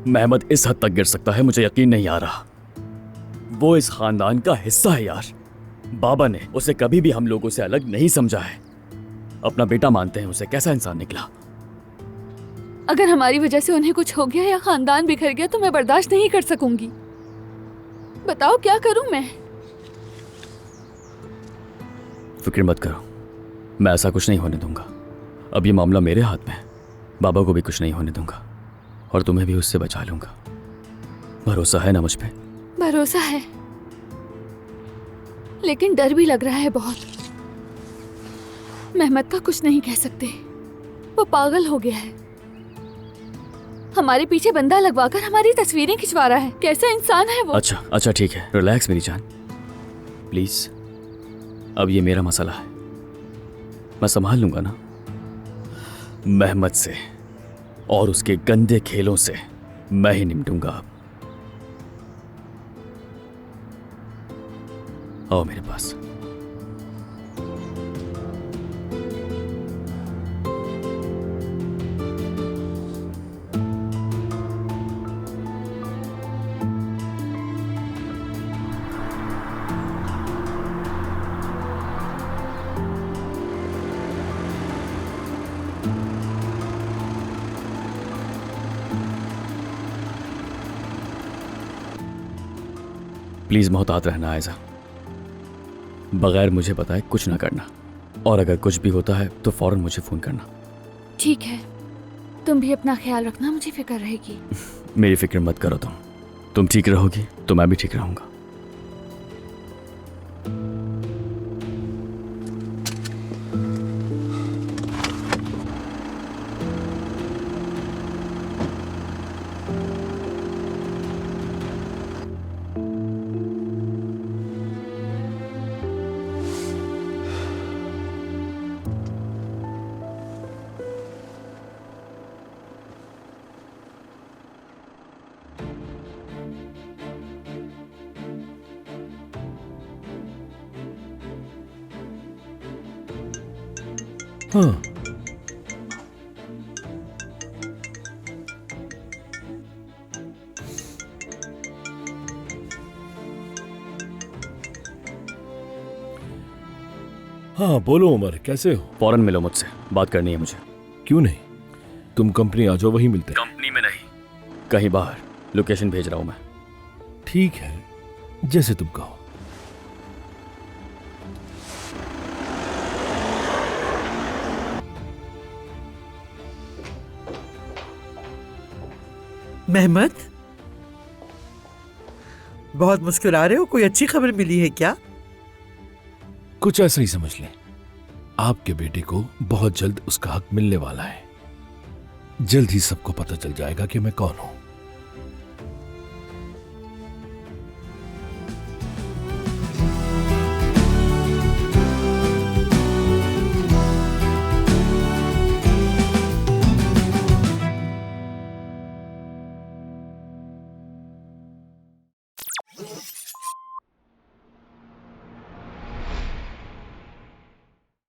महमद इस हद तक गिर सकता है, मुझे यकीन नहीं आ रहा। वो इस खानदान का हिस्सा है यार। बाबा ने उसे कभी भी हम लोगों से अलग नहीं समझा है। अपना बेटा मानते हैं उसे। कैसा इंसान निकला। अगर हमारी वजह से उन्हें कुछ हो गया या खानदान बिखर गया तो मैं बर्दाश्त नहीं कर सकूंगी। बताओ क्या करूं मैं? फिक्र मत करो, मैं ऐसा कुछ नहीं होने दूंगा। अब ये मामला मेरे हाथ में है। बाबा को भी कुछ नहीं होने दूंगा और तुम्हें भी उससे बचा लूंगा। भरोसा है ना मुझ पे? भरोसा है, लेकिन डर भी लग रहा है बहुत। महमद का कुछ नहीं कह सकते, वो पागल हो गया है। हमारे पीछे बंदा लगवाकर हमारी तस्वीरें खिंचवा रहा है। कैसा इंसान है वो? अच्छा ठीक है, रिलैक्स मेरी जान, प्लीज। अब ये मेरा मसला है, मैं संभाल लूंगा ना। महमद से और उसके गंदे खेलों से मैं ही निपटूंगा। अब आओ मेरे पास। प्लीज मोहतात रहना आयजा। बगैर मुझे बताए कुछ ना करना, और अगर कुछ भी होता है तो फौरन मुझे फोन करना। ठीक है, तुम भी अपना ख्याल रखना, मुझे फिक्र रहेगी। मेरी फिक्र मत करो तुम ठीक रहोगी तो मैं भी ठीक रहूंगा। हाँ, हाँ बोलो उमर, कैसे हो? फौरन मिलो मुझसे, बात करनी है मुझे। क्यों नहीं, तुम कंपनी आ जाओ, वहीं मिलते हैं। कंपनी में नहीं, कहीं बाहर। लोकेशन भेज रहा हूं मैं। ठीक है, जैसे तुम कहो। महमद, बहुत मुस्कुरा रहे हो, कोई अच्छी खबर मिली है क्या? कुछ ऐसा ही समझ लें। आपके बेटे को बहुत जल्द उसका हक मिलने वाला है। जल्द ही सबको पता चल जाएगा कि मैं कौन हूं।